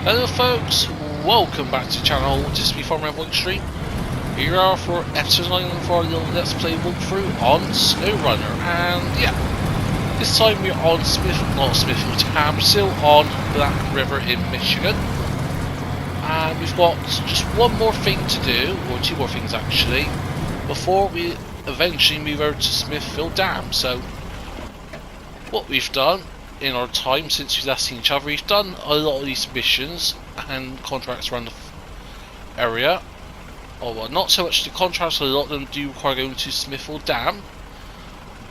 Hello folks, welcome back to the channel. This is me from EnvoyXtreme. Here we are for episode 9 for a little Let's Play walkthrough on Snowrunner. And yeah, this time we're on Smithville Tab, still on Black River in Michigan. And we've got just one more thing to do, or two more things actually, before we eventually move over to Smithville Dam. So, what we've done in our time since we last seen each other, we've done a lot of these missions and contracts around the area. Oh well, not so much the contracts, a lot of them do require going to Smithville Dam.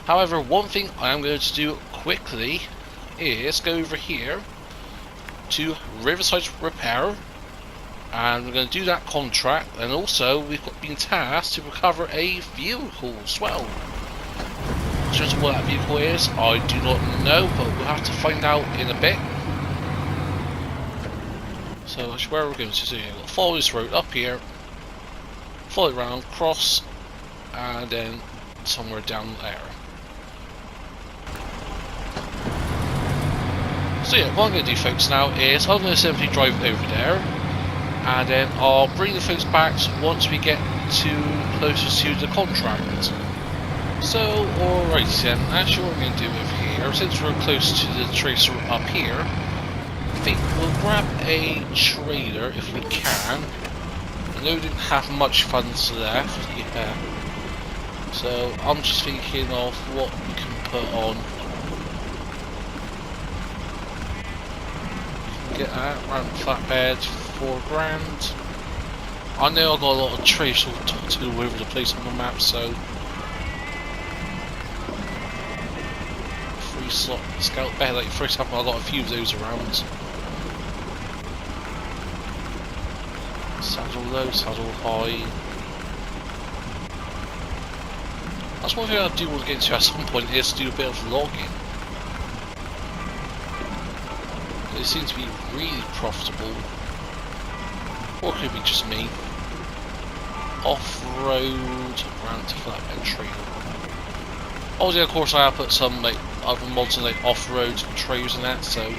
However, one thing I am going to do quickly is go over here to Riverside Repair, and we're going to do that contract, and also we've been tasked to recover a vehicle as well. Just what that vehicle is, I do not know, but we'll have to find out in a bit. So that's where we're going to do. We'll follow this road up here, follow it around, cross, and then somewhere down there. So yeah, what I'm going to do, folks, now is I'm going to simply drive over there, and then I'll bring the folks back once we get closer to the contract. So, alright then, actually what we're going to do over here, since we're close to the tracer up here, I think we'll grab a trailer if we can. I know we didn't have much funds left, yeah. So, I'm just thinking of what we can put on. Get that, around flatbed, £4 grand. I know I've got a lot of trailers all over the place on the map, so slot scout bed, like for example, I got a few of those around. Saddle low, saddle high. That's one thing I do want to get into at some point, is to do a bit of logging. It seems to be really profitable. Or it could be just me. Off-road around to flatbed trailer. Obviously, of course, I have put some like other mods and like off-road trailers and that, so I'm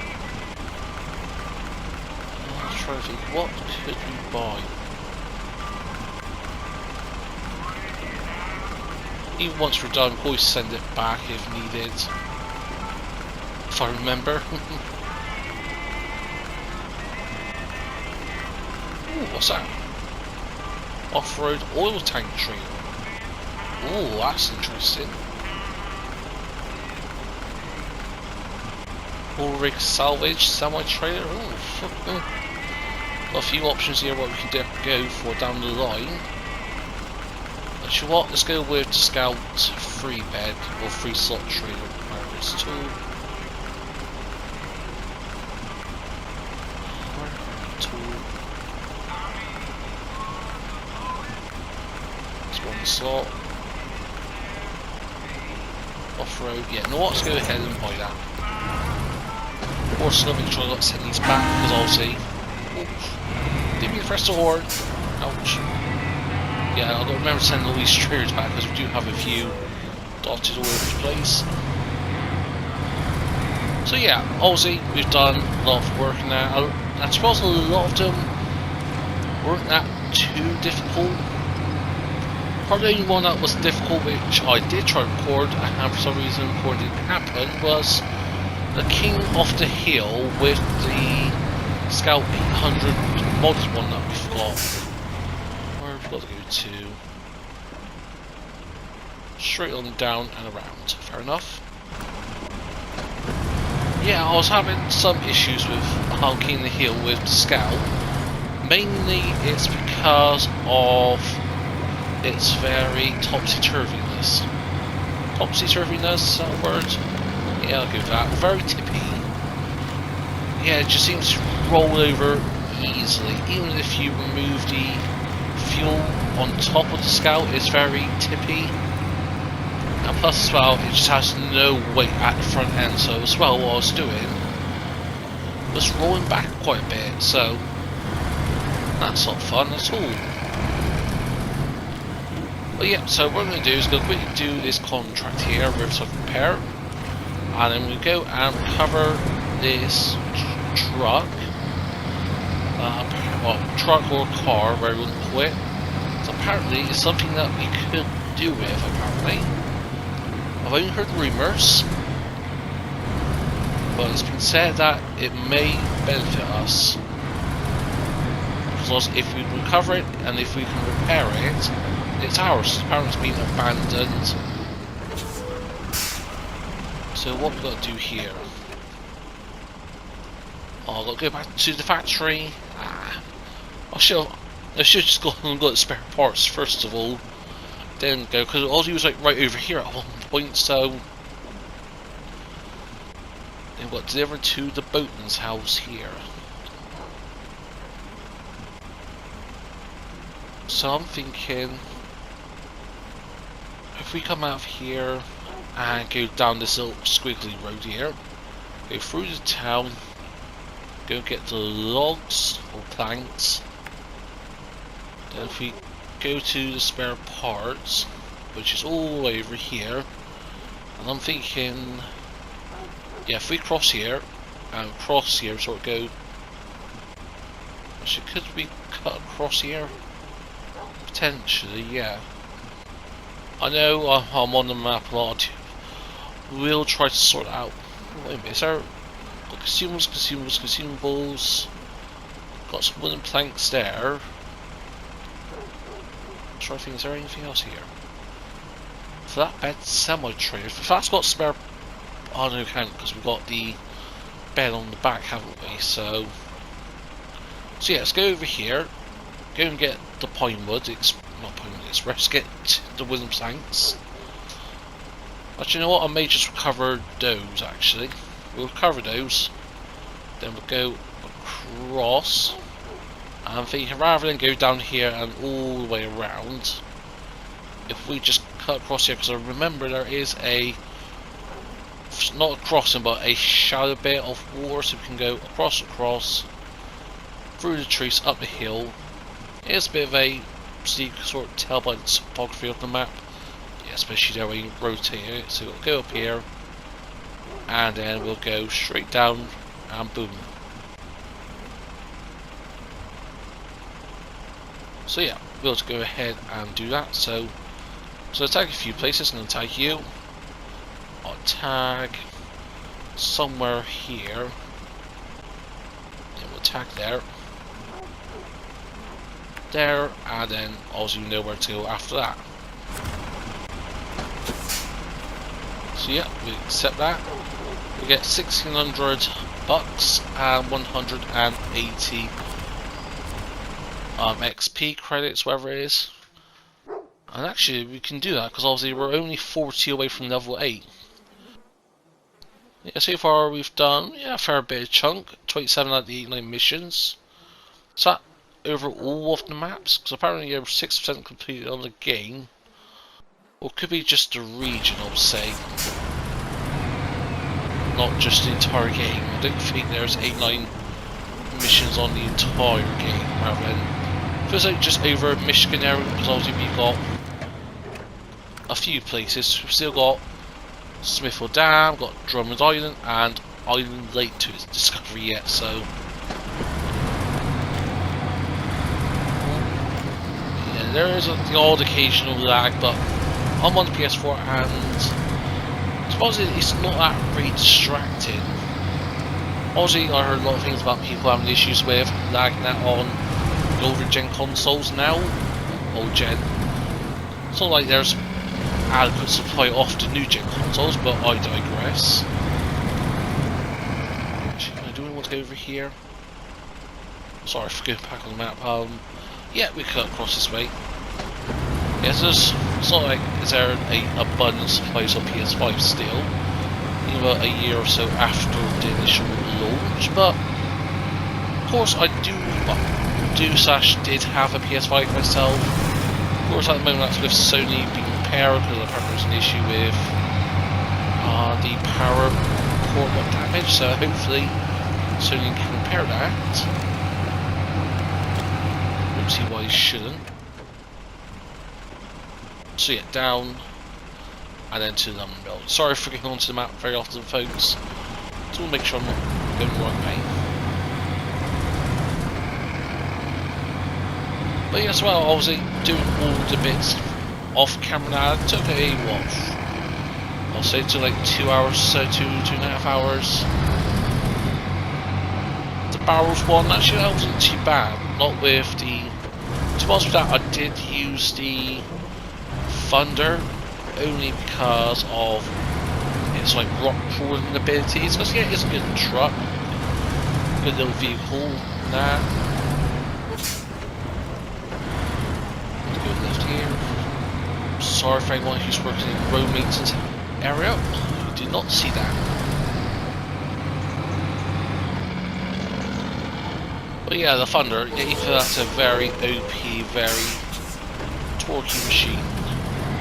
trying to think, what could we buy? Even once we're done, we'll always send it back if needed, if I remember. Ooh, what's that? Off-road oil tank trailer. Ooh, that's interesting. Full rig salvage semi trailer. Got a few options here what we can go for down the line. Actually, what? Let's go with the Scout 3 bed or 3 slot trailer. Where is tool? Tool. It's 1 slot. Off road. Yeah. No, let's go ahead and buy that. Of course, I'll make sure I got to send these back, because obviously, didn't mean to press the horn. Ouch. Yeah, I've got to remember to send all these trailers back, because we do have a few dotted all over the place. So yeah, obviously we've done a lot of work now. I suppose a lot of them weren't that too difficult. Probably the only one that was difficult, which I did try to record, and for some reason recording didn't happen, was the King of the Hill with the Scout 800 modded one that we've got. Where have we got to go to? Straight on down and around. Fair enough. Yeah, I was having some issues with King of the Hill with the Scout. Mainly it's because of its very topsy-turviness. Topsy-turviness, is that a word? Yeah, I'll give that. Very tippy. Yeah, it just seems to roll over easily. Even if you remove the fuel on top of the Scout, it's very tippy. And plus as well, it just has no weight at the front end, so as well what I was doing was rolling back quite a bit, so that's not fun at all. But yeah, so what I'm going to do is go quickly do this contract here, Riverside Repair. And then we go and cover this truck truck or car, where we wouldn't quit. So apparently it's something that we could do with, apparently. I've only heard rumours, but it's been said that it may benefit us. Because if we recover it and if we can repair it, it's ours. Apparently it's been abandoned. So what we've got to do here? Oh, I've got to go back to the factory. I should just go and got spare parts first of all. Then go, because all he was like right over here at one point, so then got delivered to the boatman's house here. So I'm thinking if we come out of here and go down this little squiggly road here, go through the town, go get the logs or planks, then if we go to the spare parts, which is all the way over here, and I'm thinking, yeah, if we cross here and cross here, sort of go, actually could we cut across here? Potentially, yeah. I know I'm on the map a lot. We'll try to sort it out. Wait a minute, is there consumables? Got some wooden planks there. Try to think, is there anything else here? Flatbed semi-trailer. If that's got spare, oh no, can't, because we've got the bed on the back, haven't we? So yeah, let's go over here. Go and get the Pinewood, not Pinewood Express, get the wooden planks. But you know what, I may just recover those actually. We'll recover those, then we'll go across. And I'm thinking rather than go down here and all the way around, if we just cut across here, because I remember there is a, not a crossing, but a shallow bit of water, so we can go across, through the trees, up the hill. It's a bit of a, so you can sort of tell by the topography of the map, yeah, especially there when you rotate it. So we'll go up here, and then we'll go straight down, and boom. So yeah, we'll just go ahead and do that. So I'll tag a few places. I'm going to tag you. I'll tag somewhere here. Then we'll tag there. There, and then also you know where to go after that. So yeah, we accept that. We get 1,600 bucks and 180 XP credits, whatever it is. And actually we can do that because obviously we're only 40 away from level 8. Yeah, so far we've done a fair bit of chunk, 27 out of the 89 missions. So that over all of the maps, because apparently you're 6% completed on the game, or it could be just the region, I'll say, not just the entire game. I don't think there's 89 missions on the entire game, rather than feels like just over Michigan area, because obviously we've got a few places. We've still got Smithville Dam, got Drummond Island, and Island Lake to its discovery yet, so there is the odd occasional lag, but I'm on the PS4 and I suppose it's not that really distracting. Obviously I heard a lot of things about people having issues with lagging that on the older gen consoles now, old gen. It's not like there's adequate supply off the new gen consoles, but I digress. Actually, I do want to go over here. Sorry for going back on the map. Yeah, we cut across this way. Yes, it's not like is there an abundance of supplies on PS5 still, even a year or so after the initial launch. But of course, I did have a PS5 myself. Of course, at the moment that's with Sony being repaired because apparently there's an issue with the power cord got damaged. So hopefully, Sony can repair that. Don't see why you shouldn't. So yeah, down and then to the London Belt. Sorry for getting onto the map very often, folks. Just want to make sure I'm not going the right way. But yes, well, obviously doing all the bits off camera now took a what? I'll say to like 2 hours, so 2.5 hours. The barrels one, actually that wasn't too bad. Not with the. To be honest with that, I did use the Thunder only because of its like rock crawling abilities. Because yeah, it's a good truck, good little vehicle. Nah. Good left here. Sorry for anyone who's working in road maintenance area. You did not see that. But yeah, the Thunder, yeah, you feel that's a very OP, very torquey machine.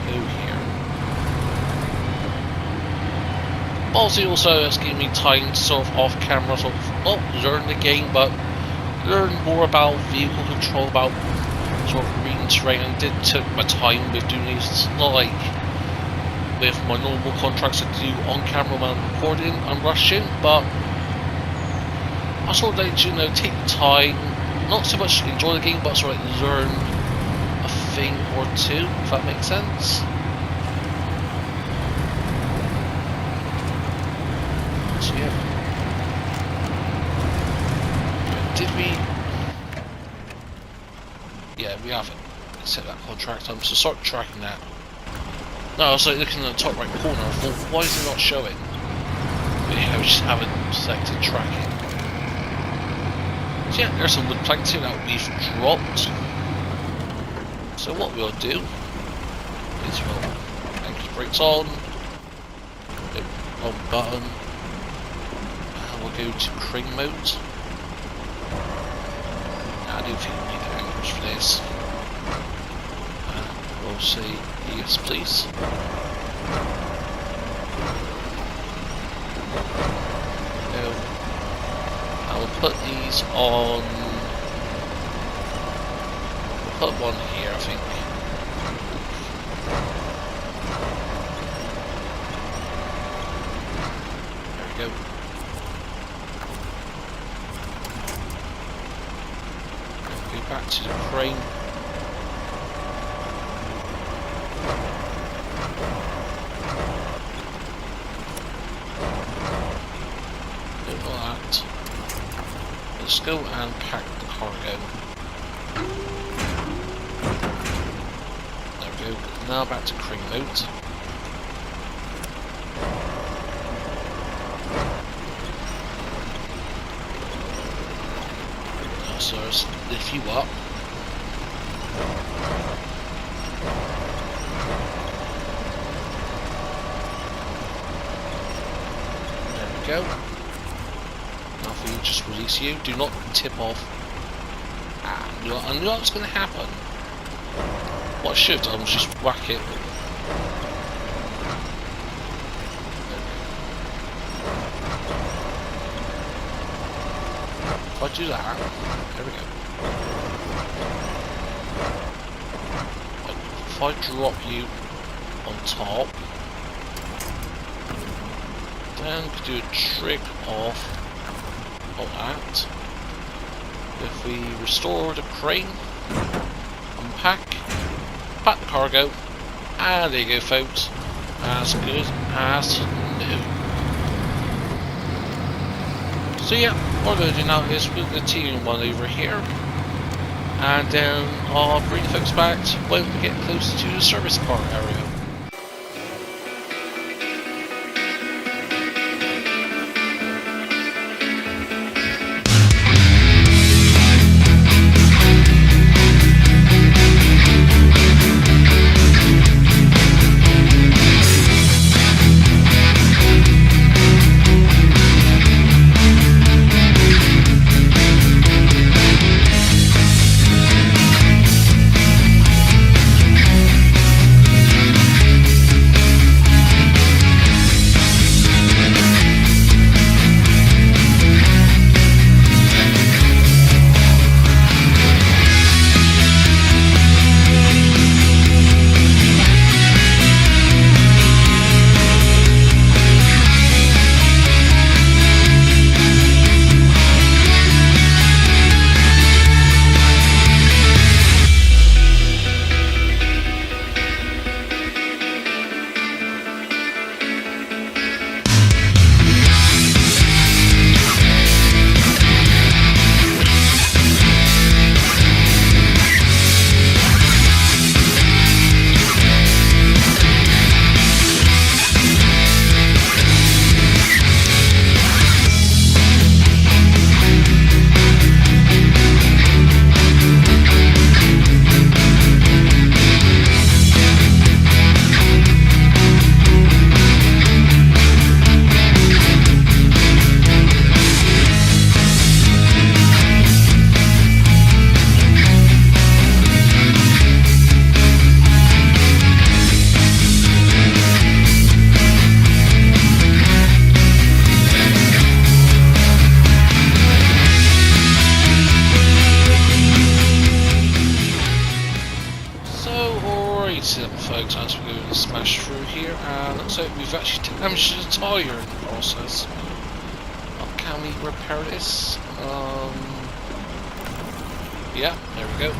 Over here. Obviously, also it's giving me time to sort of off camera, sort of not learn the game, but learn more about vehicle control, about sort of reading terrain. And did took my time with doing these. It's not like with my normal contracts I do on camera when I'm recording, I'm rushing, but I sort of like to, you know, take the time, not so much enjoy the game, but sort of like learn a thing or two, if that makes sense. So yeah. Did we? Yeah, we haven't set that contract up, so start tracking that. No, I was like looking at the top right corner, I thought, why is it not showing? But yeah, we just haven't selected tracking. So yeah, there's some wood plank too that we've dropped. So what we'll do is we'll anchor brakes on, wrong button, and we'll go to crane mode. I do think we need the anchors for this. And we'll say yes please. We'll put these on. We'll put one here, I think. There we go. Go back to the crane. Do all that. Let's go and pack the cargo. There we go. Now back to crane mode. So let's lift you up. There we go. Just release you. Do not tip off. I knew what's going to happen. What I should have done was just whack it. If I do that, there we go. If I drop you on top, then we could do a trick off. That. If we restore the crane, unpack, pack the cargo, and there you go folks, as good as new. So yeah, what we're going to do now is we're going to continue one over here, and then I'll bring the folks back when we get close to the service car area. and looks like we've actually damaged the tyre in the process. Can we repair this? Yeah, there we go.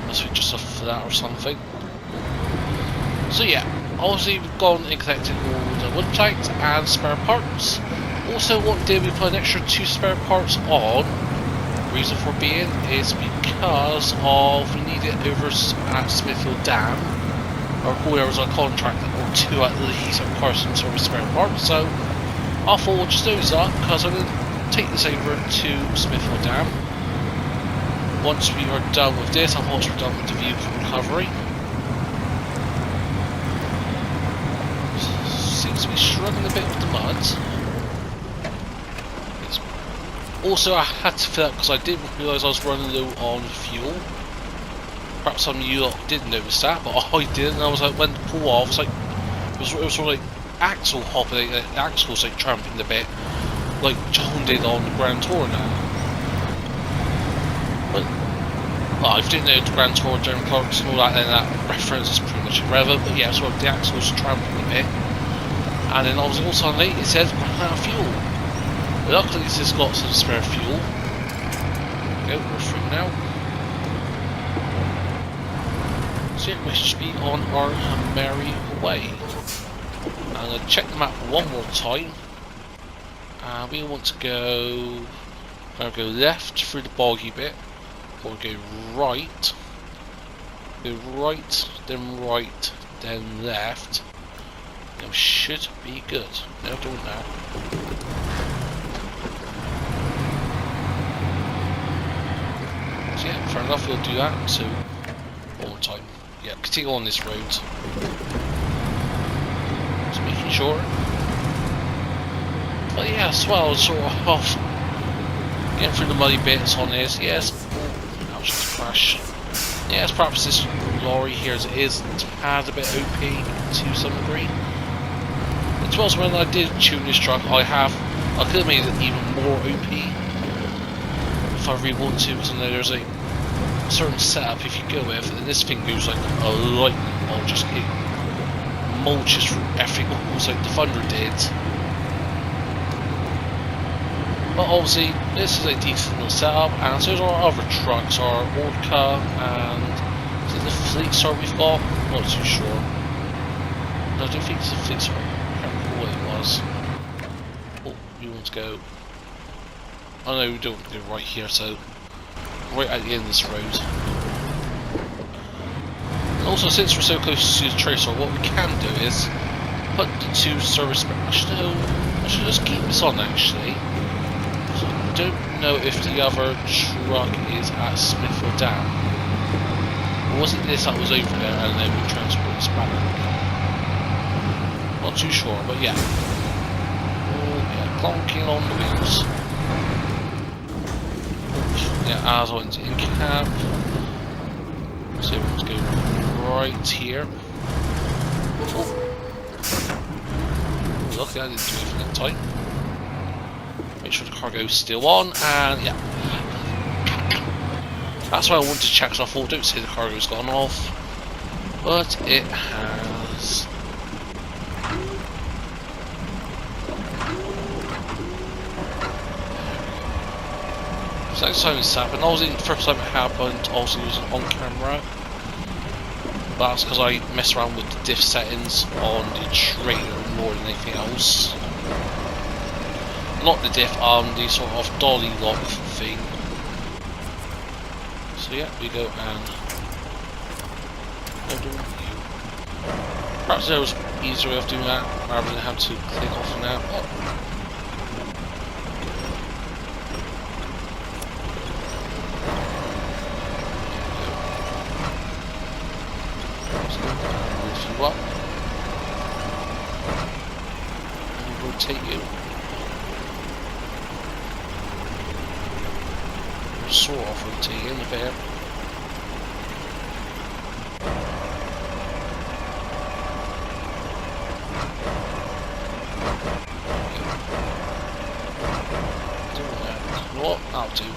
Must be just off that or something. So yeah, obviously we've gone and collected all the wood planks and spare parts. Also, what did we put an extra 2 spare parts on? Reason for being is because of we need it over at Smithville Dam, or whoever's on contract, or 2 at least require some sort of spare parts. So I thought we'll just do that because I'm going to take this over to Smithville Dam. Once we are done with this, and once we're done with the vehicle recovery. Seems to be struggling a bit with the mud. Also, I had to fill up because I didn't realise I was running low on fuel. Perhaps some of you didn't notice that, but I did, and I was like, when to pull off, it's like it was sort of like axle hopping, the axle's like tramping a bit, like John did on the Grand Tour now. But well, if you didn't know the Grand Tour, Jeremy Clarkson, and all that, then that reference is pretty much irrelevant. But yeah, so the axle's tramping a bit, and then obviously all suddenly it says run out of fuel. Luckily this has got some spare fuel. There we go, we're through now. So yeah, we should be on our merry way. I'm going to check the map one more time. We want to go... we're going to go left through the boggy bit. Or go right. Go right, then left. And we should be good. No, don't now. So yeah, fair enough, we'll do that. So, one more time. Yeah, continue on this road. Just making sure. But yeah, as well, sort of getting through the muddy bits on this. Yes, that was just a crash. Yes, perhaps this lorry here as it is had a bit OP to some degree. As well as when I did tune this truck, I could have made it even more OP. If I really want to, because I know there's a certain setup if you go with, and this thing goes like a lightning bolt, just it mulches through everything, almost like the Thunder did. But obviously, this is a decent little setup, and so our other trucks, our Orca, and is it the Fleet Star we've got? Not too sure. No, I don't think it's the Fleet Star. I can't remember what it was. Oh, we want to go. Oh no, we don't go right here, so right at the end of this road. And also, since we're so close to the tracer, what we can do is put the 2 service... I should just keep this on actually. So I don't know if the other truck is at Smithville Dam. Or was it this that was over there and then we transport this back? Not too sure, but yeah. Oh yeah, clonking on the wheels. Yeah, as I went in cab. So let's go right here. Oh. Luckily I didn't do anything that time. Make sure the cargo's still on, and yeah. That's why I wanted to check, because I thought, don't say the cargo's gone off. But it has. Second time it's happened. Obviously, the first time it happened, obviously it was on camera. But that's because I messed around with the diff settings on the trailer more than anything else. Not the diff, the sort of dolly lock thing. So yeah, we go and perhaps there was an easier way of doing that rather than have to click off now. Oh. Up and rotate you. Sort of rotate you in a bit. Doing that. What? I'll do.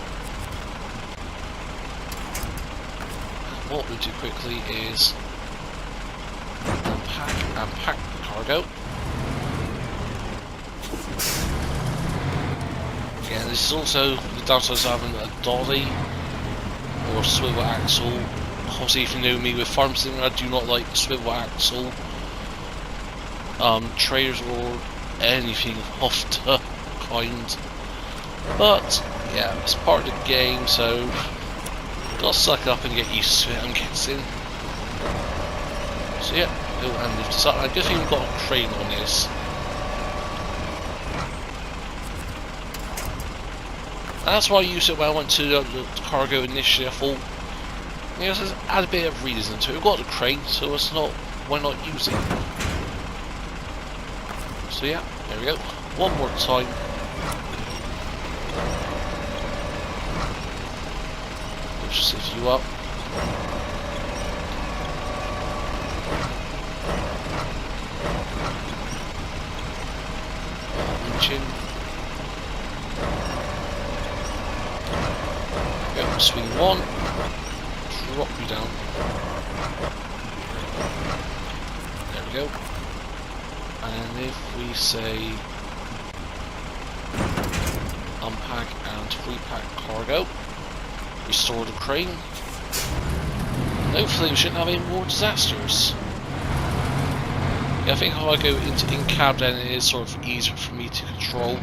What we do quickly is unpack and pack the cargo. Yeah, this is also the downside of having a dolly or swivel axle. Obviously, if you know me with farm sim, I do not like swivel axle trailers or anything of the kind. But yeah, it's part of the game, so gotta suck up and get used to it, I'm guessing. So yeah, go and lift this up. I guess we've got a crane on this. And that's why I used it when I went to the cargo initially. I thought, you know, let's add a bit of reason to it. We've got the crane, so it's not, why not use it? So yeah, there we go. One more time. Just lift you up. Chin. Go, swing one, drop you down. There we go. And if we say unpack and repack cargo, restore the crane, hopefully we shouldn't have any more disasters. Yeah, I think if I go into in-cab, then it is sort of easier for me to control.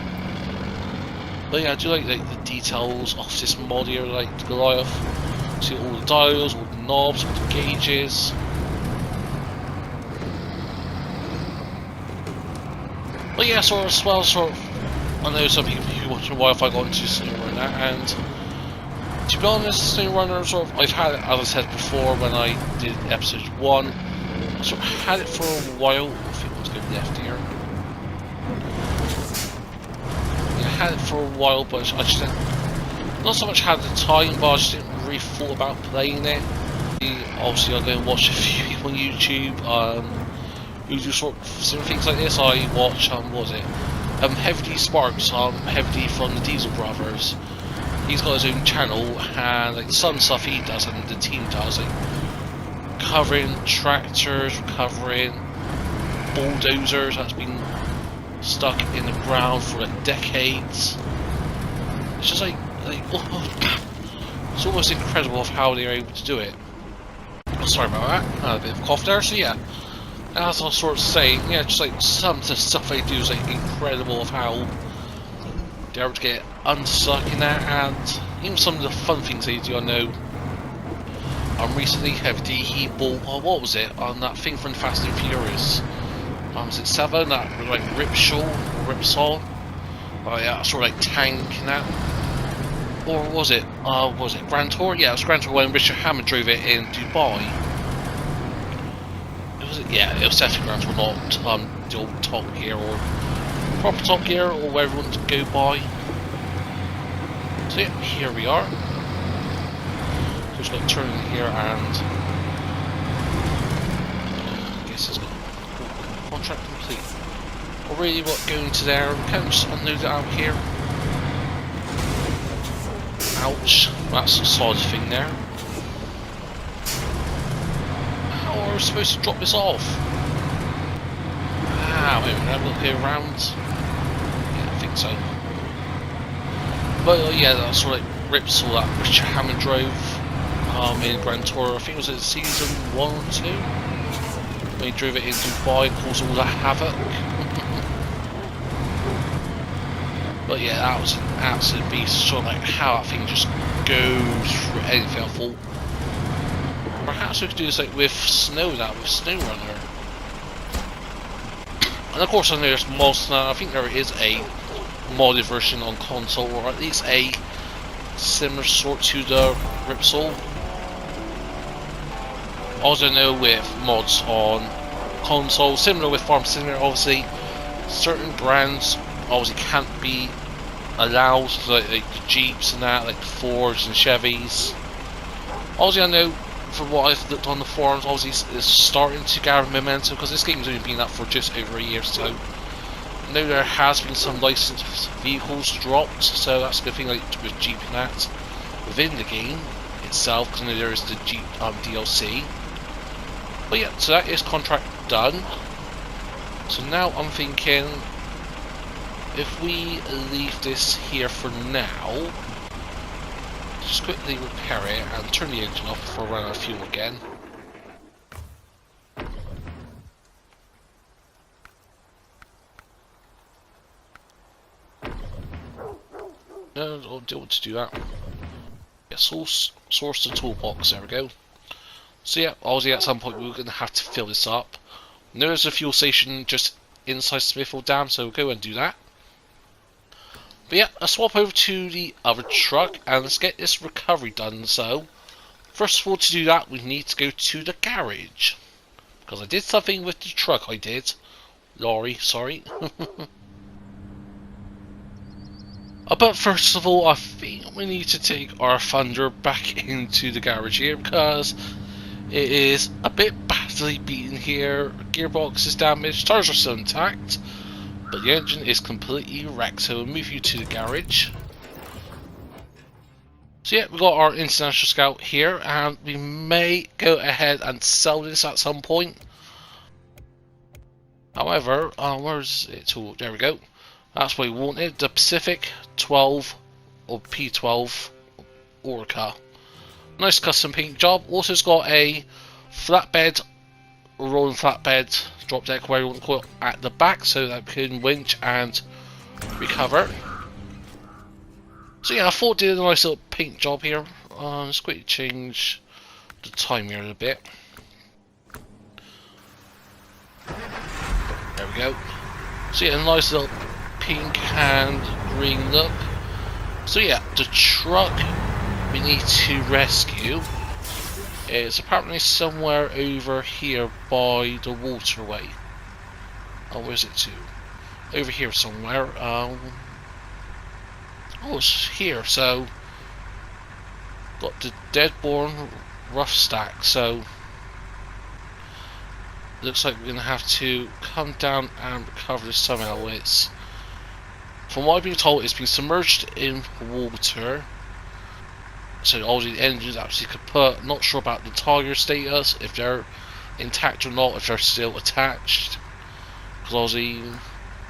But yeah, I do like the details of this mod here, like the Goliath. See all the dials, all the knobs, all the gauges. But yeah, sort of, I know some people who wondering why if I got into Snowrunner, and to be honest, Snowrunner I've had it, as I said before when I did episode 1. I sort of had it for a while. I think let's go left here. Yeah, I had it for a while, but I just didn't, not so much had the time, but I just didn't really thought about playing it. Obviously, I go and watch a few people on YouTube who do sort of similar things like this. I watch what was it? Heavy D Sparks, Heavy D from the Diesel Brothers. He's got his own channel, and like some stuff he does and the team does, like covering tractors, covering bulldozers that's been stuck in the ground for like decades. It's just like it's almost incredible of how they're able to do it. Oh, sorry about that, I had a bit of a cough there. So yeah, as I was sort of saying, yeah, just like some of the stuff they do is like incredible of how they're able to get unstuck in that, and even some of the fun things they do. I know recently Heavy D, he bought, what was it, on that thing from Fast and Furious, was it 7, that like Ripsaw, oh yeah, sort of like tank and that, or was it Grand Tour? Yeah, it was Grand Tour when Richard Hammond drove it in Dubai. Yeah, it was definitely Grand Tour, not the old Top Gear or proper Top Gear or where everyone to go by. So yeah, here we are. Just got to turn in here, and I guess it's got contract complete. Already going to there, we can't just unload it out here. Ouch, that's a solid thing there. How are we supposed to drop this off? Ah, wait a minute, we'll go around. Yeah, I think so. But yeah, that's sort of like rips all that Richard Hammond drove in Grand Tour. I think it was in season 1 or 2 when he drove it in Dubai and caused all that havoc. But yeah, that was an absolute beast. Sort of like how that thing just goes through anything. I thought perhaps we could do this like with Snowrunner. And of course I know there's mods now. I think there is a modded version on console, or at least a similar sort to the Ripsaw. Also know with mods on console, similar with Farm Simulator, obviously certain brands obviously can't be allowed, like the Jeeps and that, like the Fords and Chevys. Obviously I know from what I've looked on the forums, obviously it's starting to gather momentum because this game's only been out for just over a year, so I know there has been some licensed vehicles dropped, so that's a good thing, like with Jeep and that within the game itself, because I know there is the Jeep DLC. But yeah, so that is contract done. So now I'm thinking, if we leave this here for now, just quickly repair it and turn the engine off before I run out of fuel again. No, I don't want to do that. Yeah, source the toolbox, there we go. So yeah, obviously at some point we're going to have to fill this up. There's a fuel station just inside Smithville Dam, so we'll go and do that. But yeah, let's swap over to the other truck and let's get this recovery done. So, first of all, to do that, we need to go to the garage. Because I did something with the truck, I did. Lorry, sorry. But first of all, I think we need to take our Thunder back into the garage here because it is a bit badly beaten here. Gearbox is damaged, tires are still intact, but the engine is completely wrecked. So we'll move you to the garage. So yeah, we've got our International Scout here, and we may go ahead and sell this at some point. However, where is it? Oh, there we go. That's what we wanted, the Pacific 12 or P12 Orca. Nice custom paint job. Also it's got a flatbed, rolling flatbed, drop deck, where you want to call it, at the back, so that we can winch and recover. So yeah, I thought I did a nice little paint job here. Let's quickly change the time here a bit. There we go. So yeah, a nice little pink and green look. So yeah, the truck we need to rescue is apparently somewhere over here by the waterway. Oh, where's it to? Over here somewhere. Oh, it's here. So got the Deadborn rough stack. So looks like we're gonna have to come down and recover this somehow. It's, from what I've been told, it's been submerged in water. So obviously the engine's actually kaput. Not sure about the tire status, if they're intact or not, if they're still attached. Because obviously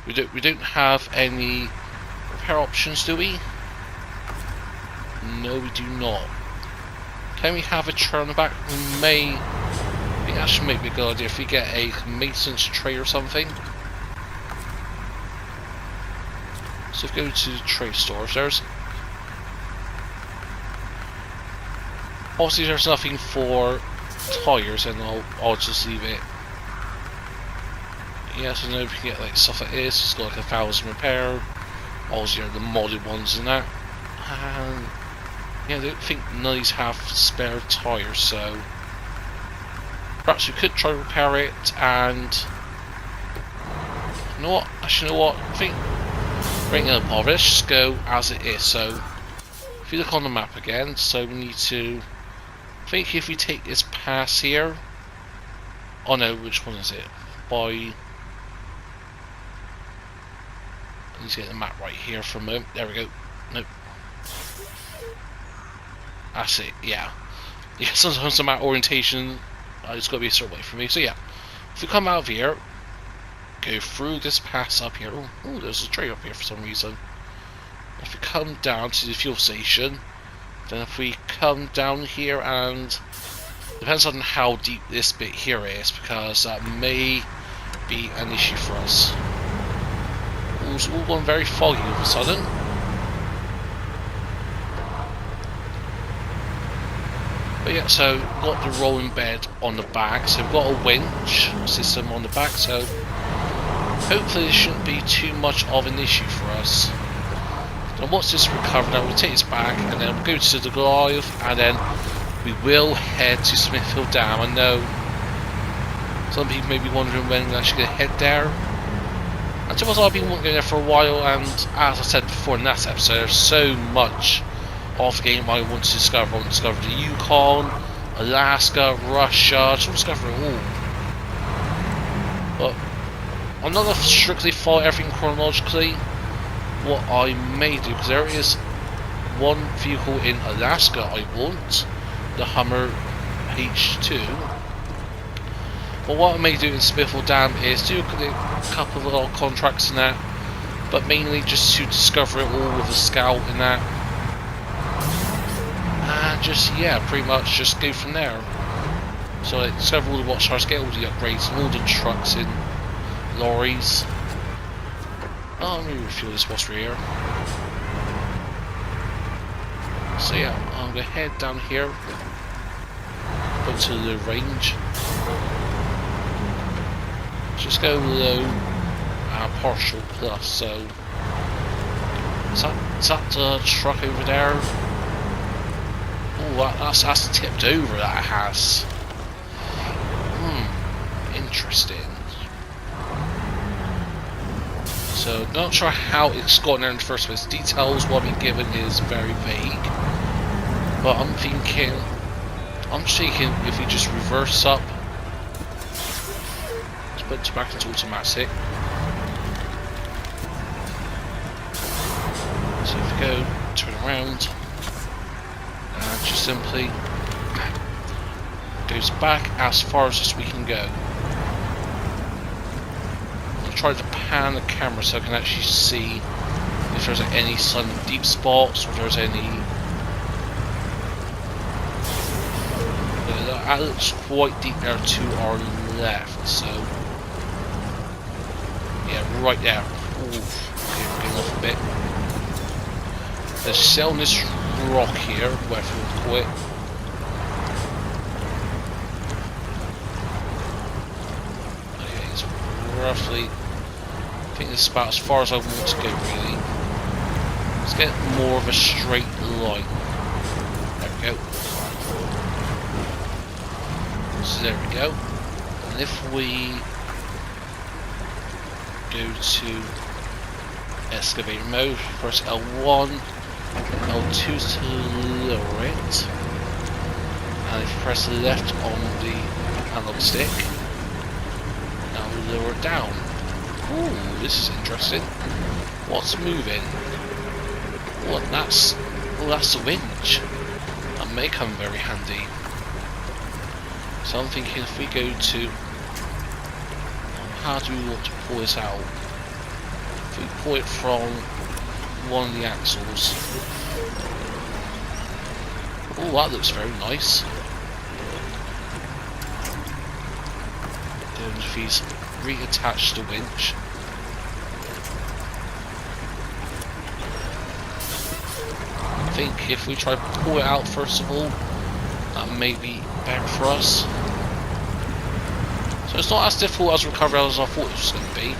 we don't have any repair options, do we? No, we do not. Can we have a turn back? We may. I think that should make me a good idea if we get a maintenance tray or something. So if we go to the trade store, if there's obviously there's nothing for tires, and I'll just leave it. Yeah, so now we can get like stuff like this. It's got like 1,000 repair. Obviously the modded ones and that. And yeah, I don't think none of these have spare tires, so perhaps we could try to repair it. And you know what? Actually, you know what? I think bring it up. Let's just go as it is. So if you look on the map again, so we need to. I think if we take this pass here. Oh no, which one is it? By. I need to get the map right here for a moment. There we go. Nope. That's it. Yeah. Yeah. Sometimes the map orientation. It's got to be a certain way for me. So yeah. If we come out of here. Go through this pass up here. Oh, there's a tray up here for some reason. If we come down to the fuel station, then if we come down here, and depends on how deep this bit here is, because that may be an issue for us. It's all gone very foggy all of a sudden. But yeah, so we've got the rolling bed on the back, so we've got a winch system on the back, so hopefully this shouldn't be too much of an issue for us. Then once this is recovered, now we'll take this back and then we'll go to the Goliath, and then we will head to Smithville Dam. I know some people may be wondering when we're actually going to head there. And to be honest, I've been wanting to go there for a while, and as I said before in that episode, there's so much of the game I want to discover. I want to discover the Yukon, Alaska, Russia. I just want to discover it all. But I'm not going to strictly follow everything chronologically. What I may do, because there is one vehicle in Alaska I want, the Hummer H2. But what I may do in Smithville Dam is do a couple of little contracts in that, but mainly just to discover it all with a scout in that. And just, yeah, pretty much just go from there. So I discover all the watchtowers, get all the upgrades, all the trucks and lorries. Oh, let me refuel this whilst we're here. So yeah, I'm going to head down here, go to the range. Just go low and partial plus, so is that the truck over there? Oh, that's tipped over, that has. Interesting. So, not sure how it's gotten there in the first place. Details what I've been given is very vague. But I'm just thinking if we just reverse up, let's put it back into automatic. So if we go, turn around, and just simply goes back as far as we can go. I'll try to pan the camera so I can actually see if there's any sudden deep spots, or if there's any. That looks quite deep there to our left, so yeah, right there. Ooh, okay, we're getting off a bit. There's still on this rock here, whatever you want to call it. Okay, it's roughly, I think this is about as far as I want to go, really. Let's get more of a straight line. There we go. So there we go. And if we go to excavator mode, press L1, L2 to lower it, and if you press left on the analog stick, now lower it down. Ooh, this is interesting. What's moving? Well, that's the winch. That may come very handy. So I'm thinking if we go to, how do we want to pull this out? If we pull it from one of the axles. Oh, that looks very nice. Then if he's reattached the winch. I think if we try to pull it out first of all, that may be better for us. So it's not as difficult as recovery as I thought it was going to be.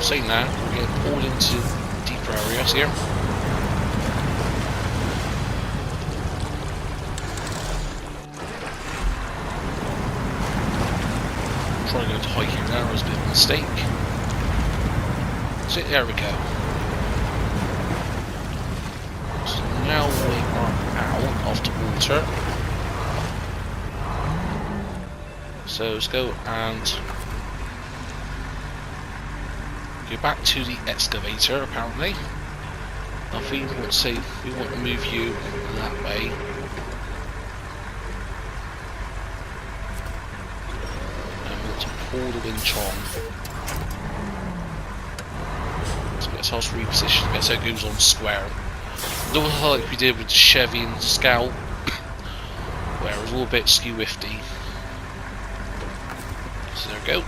Saying that, we're getting pulled into deeper areas here. Trying to go to hiking there was a bit of a mistake. So there we go. So now we are out of the water. So let's go and go back to the excavator, apparently. Now if we want to say we want to move you that way. And we want to pull the winch on. So get ourselves repositioned, get so it goes on square. Not like we did with the Chevy and the Scout, where it was a little bit skew-wifty. So there we go.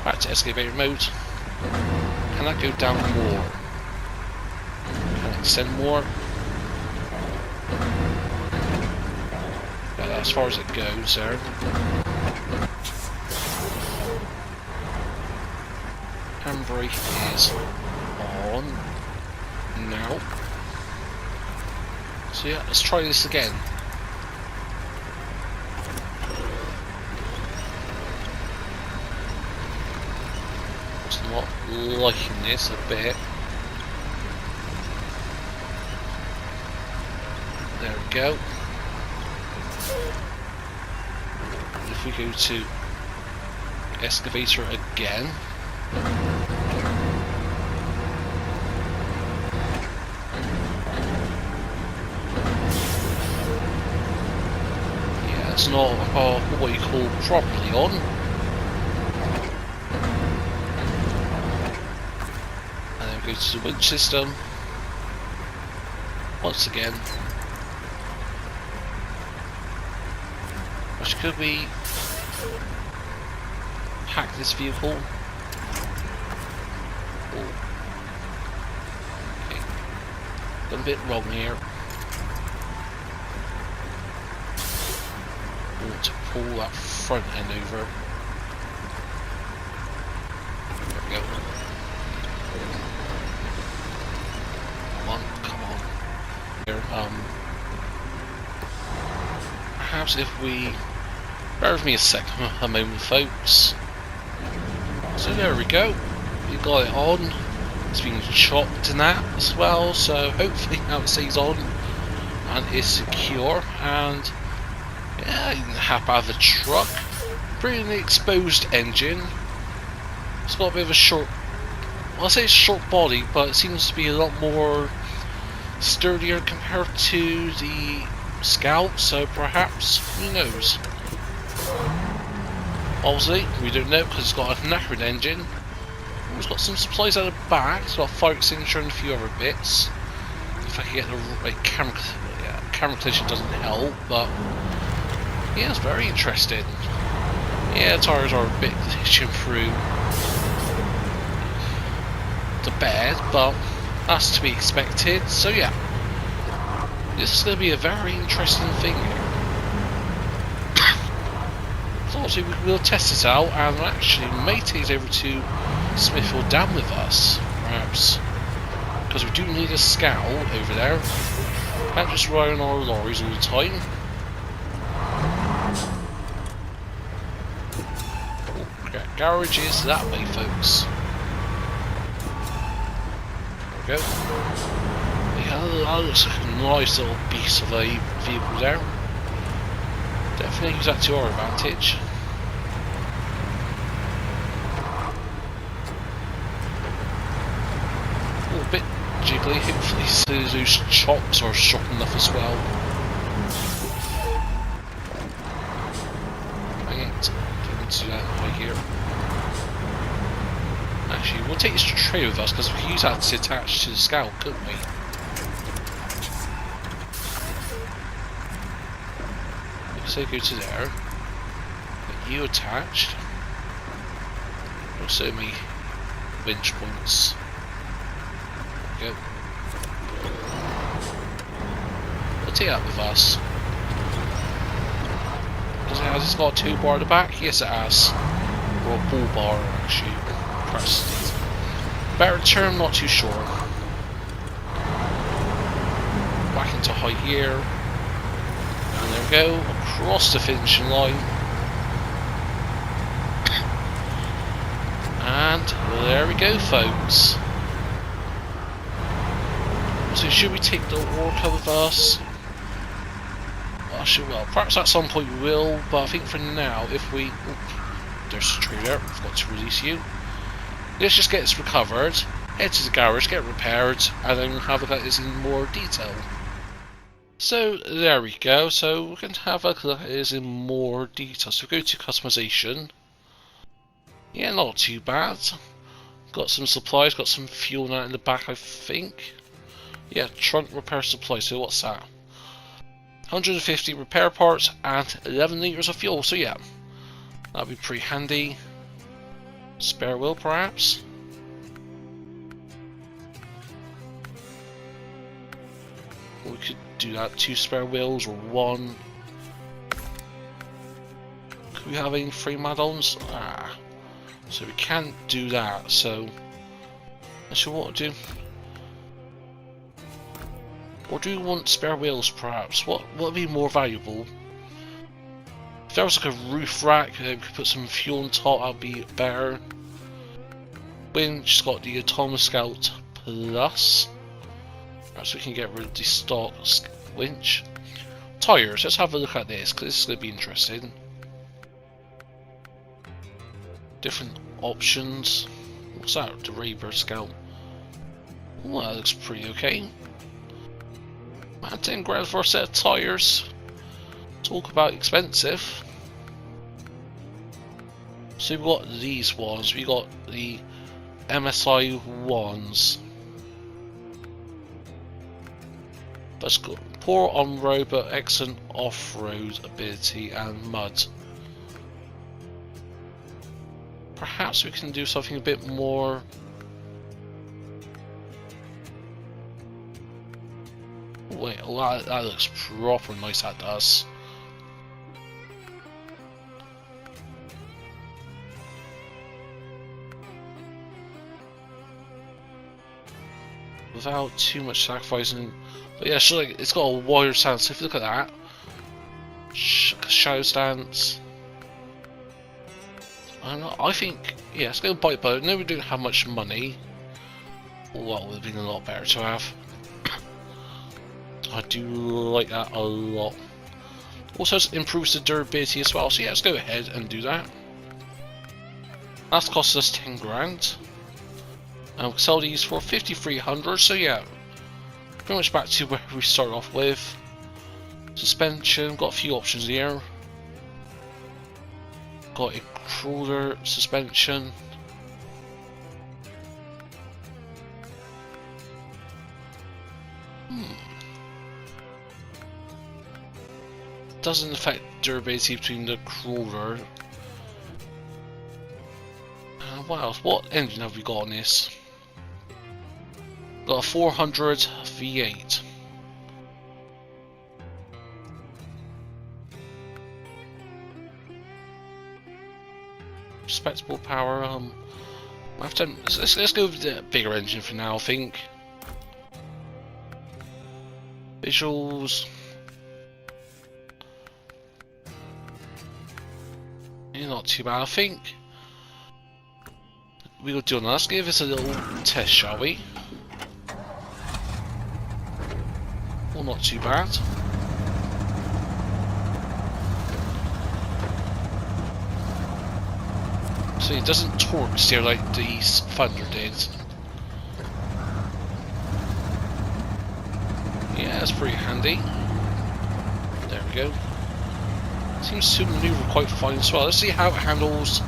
Back to excavator mode. Can that go down more? Can it extend more? Yeah, as far as it goes there. Handbrake is on now. So yeah, let's try this again. Not liking this a bit. There we go. If we go to excavator again, yeah, it's not what you call properly on. And then go to the winch system. Once again. Which could be hack this vehicle. Oh. Okay. Done a bit wrong here. Want to pull that front end over. There we go. Come on. Here, perhaps if we bear with me a moment, folks. So there we go. We got it on. It's been chopped in that as well. So hopefully now it stays on and is secure. And yeah, you can hop out of the truck. Pretty exposed engine. It's got a bit of a short, well, I say it's short body, but it seems to be a lot more sturdier compared to the Scout, so perhaps, who knows. Obviously, we don't know because it's got a knackered engine. It's got some supplies at the back, it's got a fire extinguisher and a few other bits. If I can get the right camera, camera collision doesn't help, but yeah, it's very interesting. Yeah, the tyres are a bit glitching through the bed, but that's to be expected. So yeah, this is going to be a very interesting thing here. So obviously we'll test this out and actually may take it over to Smithville down with us, perhaps, because we do need a Scout over there. Can't just rely on our lorries all the time. Garage is that way, folks. There we go. Yeah, that looks like a nice little piece of a vehicle there. Definitely use that to our advantage. A bit jiggly. Hopefully those chops are sharp enough as well. Dang it. Didn't do that right here. Actually, we'll take this tray with us because we can use that to attach to the Scout, couldn't we? So go to there. Get you attached. Also my winch points. There we go. We'll take that with us. Has it got a 2-bar at the back? Yes, it has. Or a bull bar, actually. Press. Better term, not too sure. Back into high gear. And there we go, across the finishing line. And there we go, folks. So should we take the Orca with us? Well, perhaps at some point we will, but I think for now, if we... there's a tree there, forgot to release you. Let's just get this recovered, head to the garage, get it repaired, and then have a look at this in more detail. So there we go, so we're going to have a look at this in more detail. So go to customization. Yeah, not too bad. Got some supplies, got some fuel now in the back, I think. Yeah, trunk repair supply, so what's that? 150 repair parts and 11 litres of fuel, so yeah, that'd be pretty handy. Spare wheel, perhaps? We could do that, 2 spare wheels or 1. Could we have any free add-ons? So we can't do that, so actually what to do? Or do we want spare wheels, perhaps? What would be more valuable? If there was like a roof rack, we could put some fuel on top, that'd be better. Winch got the Autonomous Scout Plus. Perhaps we can get rid of the stock winch. Tyres, let's have a look at this, because this is going to be interesting. Different options. What's that? The Raver Scout. Oh, that looks pretty okay. 10 grand for a set of tyres. Talk about expensive. So we've got these ones. We got the MSI ones. That's good. Poor on road, but excellent off-road ability and mud. Perhaps we can do something a bit more. Wait, oh, that looks proper nice. That does. Without too much sacrificing, but yeah, sure, like, it's got a wider stance. So if you look at that, shadow stance. I don't know. I think yeah, let's go bite boat. No, we don't have much money. Well, it would have been a lot better to have. I do like that a lot. Also improves the durability as well. So yeah, let's go ahead and do that. That's cost us 10 grand. And we'll sell these for 5,300. So yeah, pretty much back to where we started off with. Suspension, got a few options here. Got a crawler suspension. Doesn't affect durability between the crawler. What else? What engine have we got on this? Got a 400 V8. Respectable power. Let's go with the bigger engine for now. I think. Visuals. Yeah, not too bad. I think we'll do that. Let's give this a little test, shall we? Well, not too bad. So it doesn't torque steer like the Thunder did. Yeah, that's pretty handy. There we go. Seems to maneuver quite fine as well. Let's see how it handles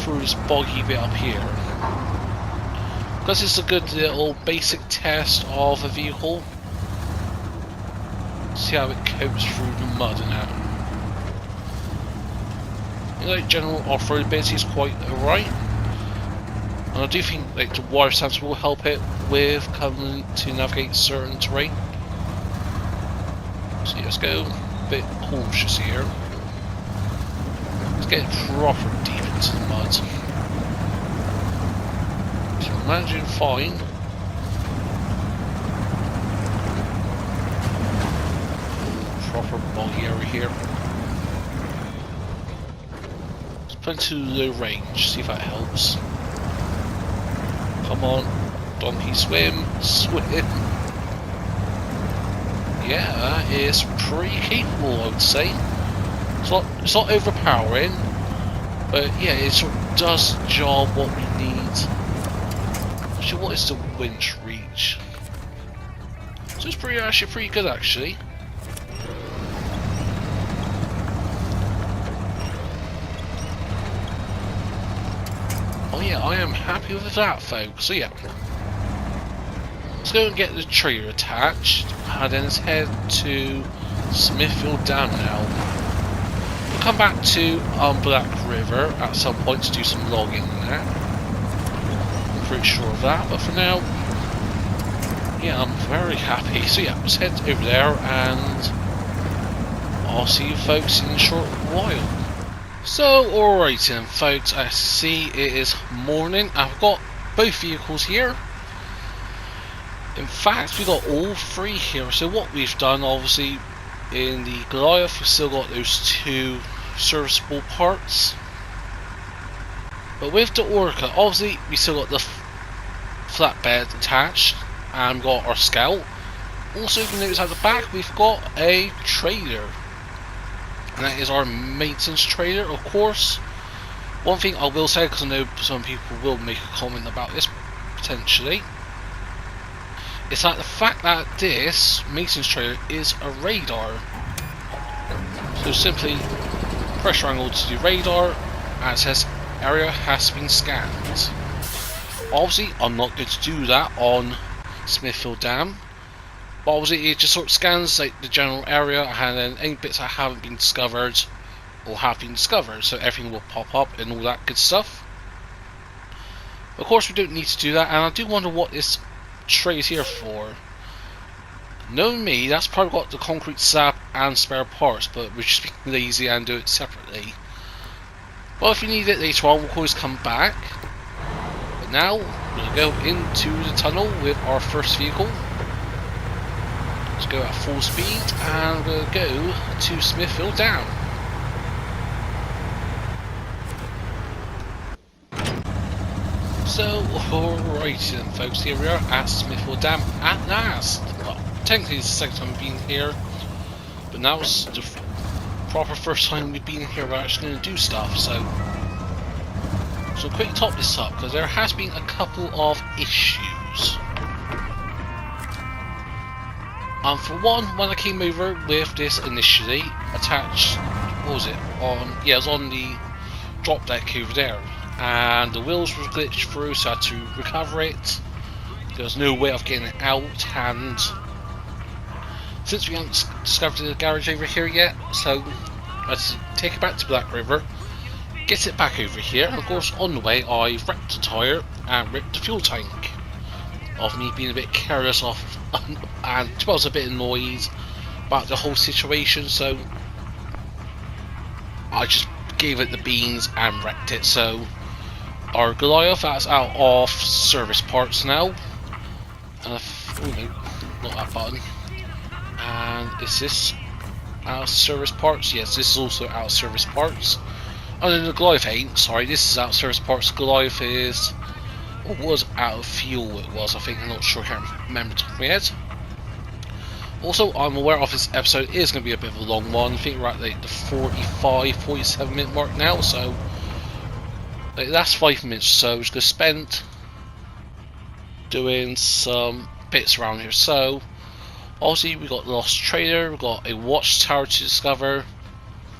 through this boggy bit up here. Because it's a good little basic test of a vehicle. See how it copes through the mud and that. Like general off-road ability is quite alright, and I do think like the water stance will help it with coming to navigate certain terrain. So yeah, let's go a bit cautious here. Let's get proper deep into the mud. So we're managing fine. Proper boggy area here. Put into low range, see if that helps. Come on, donkey swim, swim. Yeah, that is pretty capable, I would say. It's not overpowering, but yeah, it sort of does the job what we need. Actually, what is the winch reach? So it's actually pretty good actually. Yeah, I am happy with that, folks. So yeah, let's go and get the trailer attached, and then let's head to Smithville Dam now. We'll come back to Black River at some point to do some logging in there. I'm pretty sure of that, but for now, yeah, I'm very happy. So yeah, let's head over there, and I'll see you folks in a short while. So, alright then folks, I see it is morning. I've got both vehicles here. In fact, we've got all three here. So what we've done, obviously, in the Goliath, we've still got those two serviceable parts. But with the Orca, obviously, we still got the flatbed attached, and we've got our Scout. Also, you can notice at the back, we've got a trailer. And that is our maintenance trailer, of course. One thing I will say, because I know some people will make a comment about this potentially, is that the fact that this maintenance trailer is a radar. So simply press triangle to the radar, and it says area has been scanned. Obviously, I'm not going to do that on Smithville Dam. But obviously, it just sort of scans like the general area, and then any bits that haven't been discovered or have been discovered, so everything will pop up and all that good stuff. Of course, we don't need to do that, and I do wonder what this tray is here for. Knowing me, that's probably got the concrete slab and spare parts, but we're just being lazy and do it separately. Well, if you need it later on, we'll always come back. But now, we'll go into the tunnel with our first vehicle. Let's go at full speed, and we'll go to Smithville Dam. So, alrighty then folks, here we are at Smithville Dam at last. Well, technically it's the second time we've been here, but now it's the proper first time we've been here we're actually going to do stuff, so quick top this up, because there has been a couple of issues. For one, when I came over with this initially, attached, what was it, it was on the drop deck over there, and the wheels were glitched through, so I had to recover it. There was no way of getting it out, and since we haven't discovered the garage over here yet, so let's take it back to Black River, get it back over here, and of course on the way I wrecked the tyre and ripped the fuel tank. Of me being a bit careless off, and I was a bit annoyed about the whole situation, so I just gave it the beans and wrecked it. So our Goliath, that's out of service parts now. And oh no, not that button. And is this out of service parts? Yes, this is also out of service parts. Oh no, the Goliath ain't. Sorry, this is out of service parts. Goliath is, or was out of fuel. It was, I think. I'm not sure. I can't remember the top of my head. Also, I'm aware of this episode is going to be a bit of a long one. I think we're at like the 45-47 minute mark now, so like, that's 5 minutes. So we're just going to spend doing some bits around here. So obviously we got the lost trailer, we got a watchtower to discover,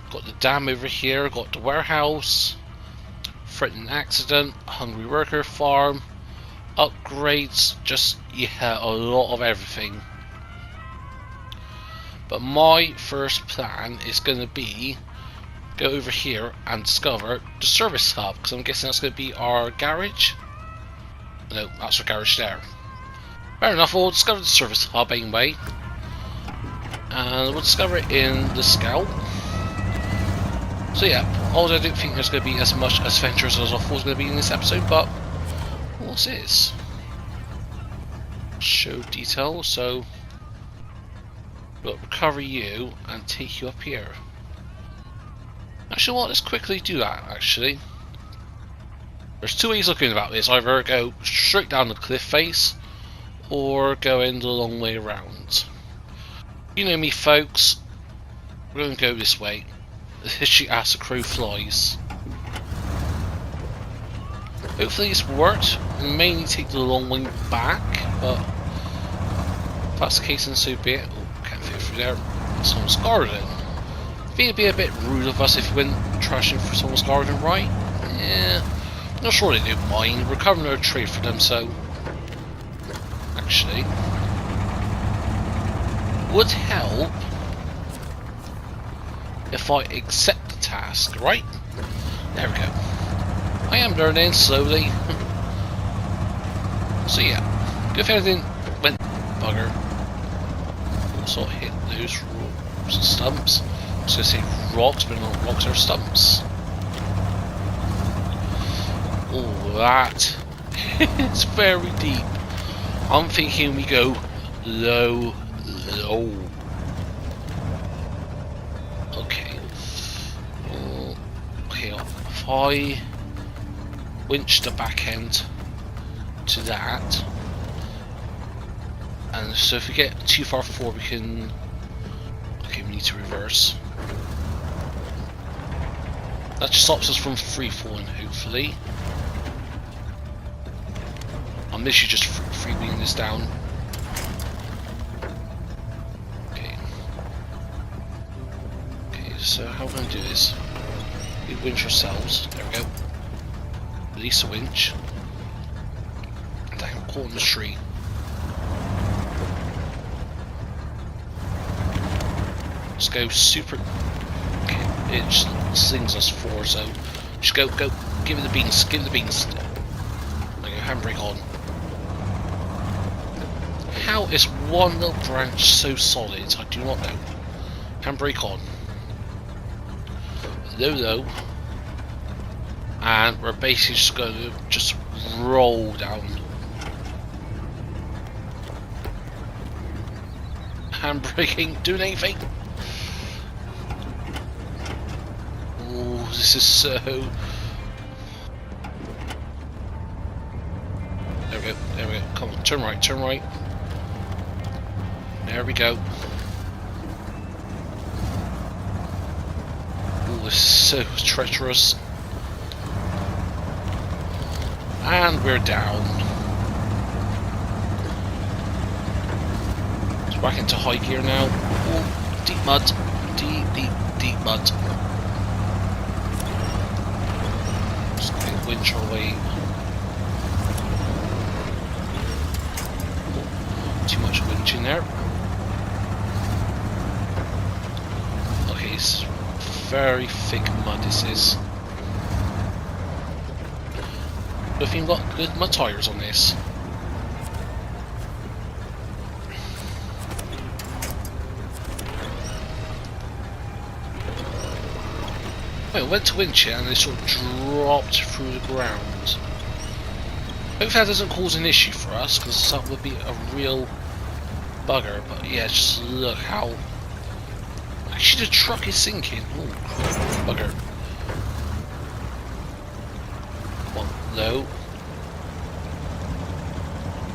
got the dam over here, got the warehouse, threatening accident, hungry worker farm, upgrades, just yeah, a lot of everything. But my first plan is going to be go over here and discover the service hub, because I'm guessing that's going to be our garage. No, that's our garage there. Fair enough, we'll discover the service hub anyway. And we'll discover it in the Scout. So yeah, although I don't think there's going to be as much adventures as I thought was going to be in this episode, but what's this? Show detail, so we'll recover you and take you up here. Actually what, let's quickly do that actually. There's two ways of looking about this, either go straight down the cliff face or go in the long way around. You know me folks, we're going to go this way. Literally as the crow flies. Hopefully this worked. We may need to take the long way back, but if that's the case then so be it. Oh, can't fit through there. Someone's garden. I think it'd be a bit rude of us if we went trashing for someone's garden, right? Yeah. Not sure they don't mind. We're covering our trade for them, so actually would help if I accept the task, right? There we go. I am learning slowly. So yeah, if anything went bugger, also hit those rocks and stumps. I was going to say rocks, but not rocks, or stumps. Oh, that it's very deep. I'm thinking we go low, low. Okay. Okay, if I winch the back end to that, and so if we get too far forward, we can. Okay, we need to reverse. That just stops us from free falling, hopefully. I'm literally just freewheeling this down. Okay. Okay, so how am I going to do this? We winch ourselves. There we go. Release the winch. And I'm caught in the tree. Let's go super. Okay, it just slings us forward, so just go, give it the beans, give it the beans. There you go, handbrake on. How is one little branch so solid? I do not know. Handbrake on. Low. And we're basically just going to just roll down. Handbraking, doing anything? Oh, this is so... There we go, come on, turn right. There we go. Oh, this is so treacherous. And we're down. It's back into high gear now. Oh, deep mud. Deep mud. Just going to winch our way. Oh, too much winch in there. Okay, it's very thick mud this is. But if you've got good mud tyres on this. Well, it went to winch it and it sort of dropped through the ground. Hopefully that doesn't cause an issue for us, because that would be a real bugger. But yeah, just look how... Actually the truck is sinking. Ooh, bugger. No.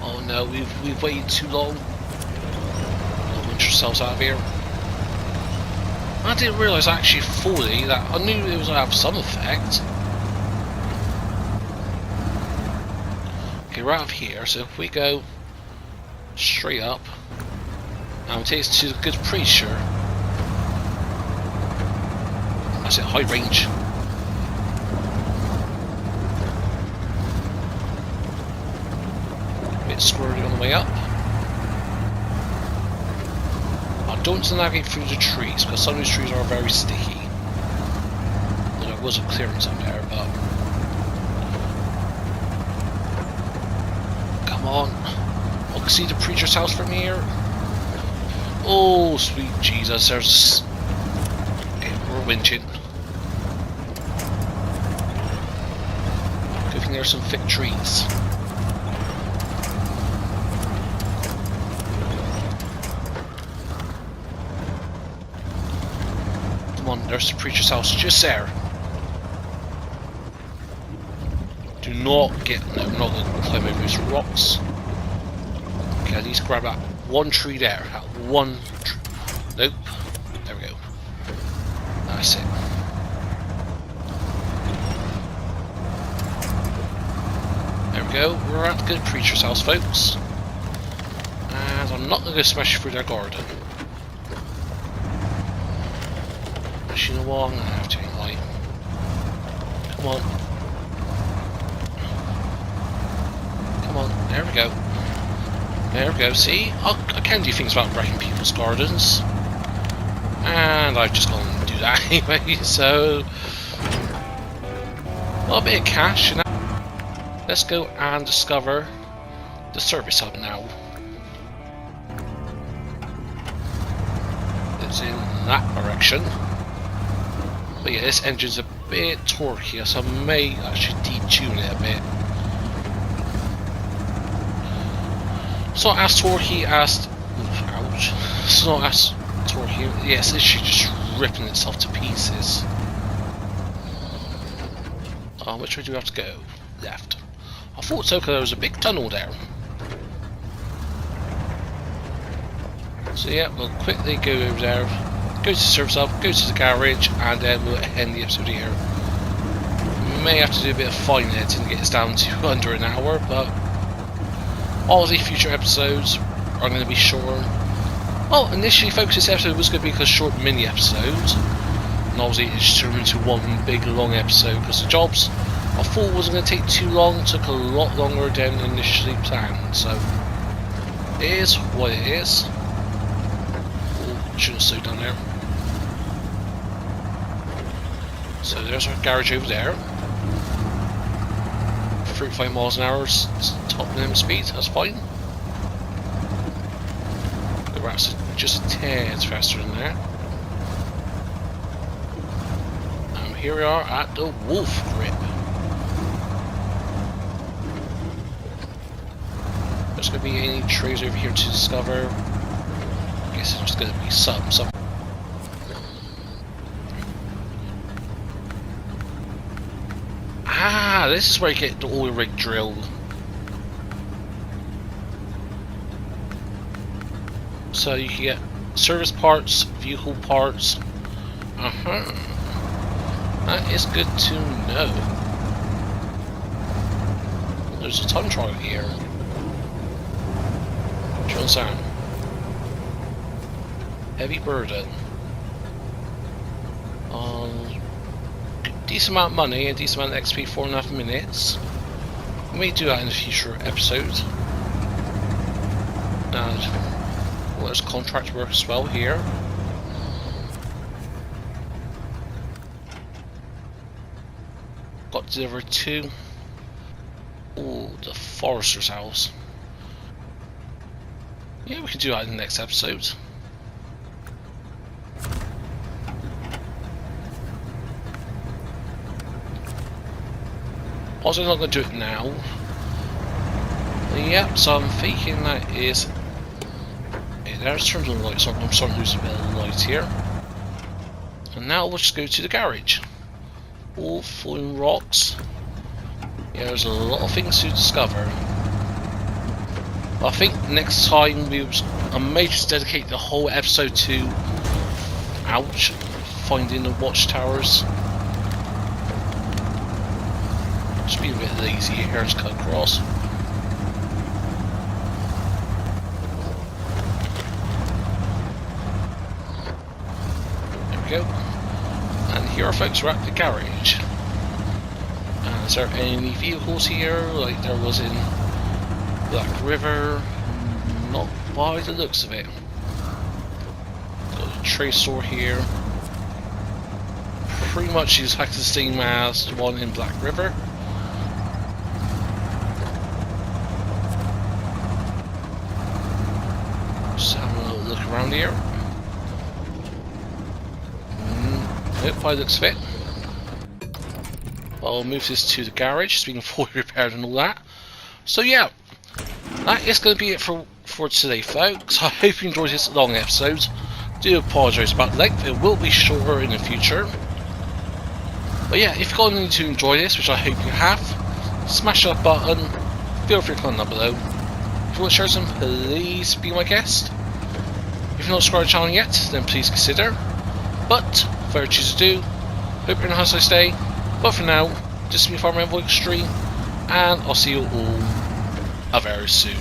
Oh no, we've waited too long. We'll winch ourselves out of here. I didn't realise actually fully that I knew it was going to have some effect. Okay, we're out of here, so if we go straight up and we take us to the good preacher. That's it, high range. Squirrely on the way up. I don't want to navigate through the trees because some of these trees are very sticky. Well, there was a clearance up there, but come on! I can see the preacher's house from here. Oh, sweet Jesus! There's. Okay, we're winching. Good thing there's some thick trees. There's the preacher's house just there. Do not get... No, we're not going to climb over those rocks. Okay, at least grab that one tree there. That one tree. Nope. There we go. That's it. There we go. We're at the good preacher's house, folks. And I'm not going to smash through their garden. You know what, I'm going to have to anyway. Come on. Come on, there we go. There we go, see? I can do things about wrecking people's gardens. And I've just gone and do that anyway, so... Well, a bit of cash, you know. Let's go and discover the service hub now. It's in that direction. But yeah, this engine's a bit torquey, so I may actually detune it a bit. It's not as torquey as... Ouch. It's not as torquey. Yes, it's just ripping itself to pieces. Which way do we have to go? Left. I thought so because there was a big tunnel there. So yeah, we'll quickly go over there. Go to the service hub, go to the garage, and then we'll end the episode here. We may have to do a bit of fine editing to get this down to under an hour, but all the future episodes are going to be shorter. Well, initially, folks, this episode was going to be a short mini episode, And obviously it just turned into one big long episode because the jobs I thought wasn't going to take too long, took a lot longer than initially planned, so it is what it is. Oh, shouldn't have slowed down there. So there's our garage over there. 35 miles an hour top limit speed, that's fine. The rats are just a tad faster than there. And here we are at the Wolf Grip. There's going to be any trays over here to discover. I guess there's going to be some. Ah, this is where you get the oil rig drilled. So you can get service parts, vehicle parts. That is good to know. There's a time trial here. Drill sound. Heavy burden. Decent amount of money, a decent amount of XP, 4.5 minutes. We may do that in a future episode. And well, there's contract work as well here. Got delivered to the forester's house. Yeah, we can do that in the next episode. Also, I'm not going to do it now. Yep, so I'm thinking that is. Hey, there's terms of light, so I'm starting to lose a bit of light here. And now we'll just go to the garage. All falling rocks. Yeah, there's a lot of things to discover. I think next time I may just dedicate the whole episode to finding the watchtowers. Just be a bit lazy here, just cut across. There we go. And here, folks, we're at the garage. And is there any vehicles here like there was in Black River? Not by the looks of it. Got a trade store here. Pretty much exactly the same as the one in Black River. Just having a little look around here. Nope, probably looks fit. I'll move this to the garage so we can fully repaired and all that. So yeah, that is going to be it for today, folks. I hope you enjoyed this long episode. Do apologise about the length, it will be shorter in the future. But yeah, if you've got anything to enjoy this, which I hope you have, smash that button, feel free to comment down below. If you want to share some, please be my guest. If you're not subscribed to the channel yet, then please consider. But, whatever you choose to do, hope you're in a nice day. But for now, this has been EnvoyXtreme, and I'll see you all very soon.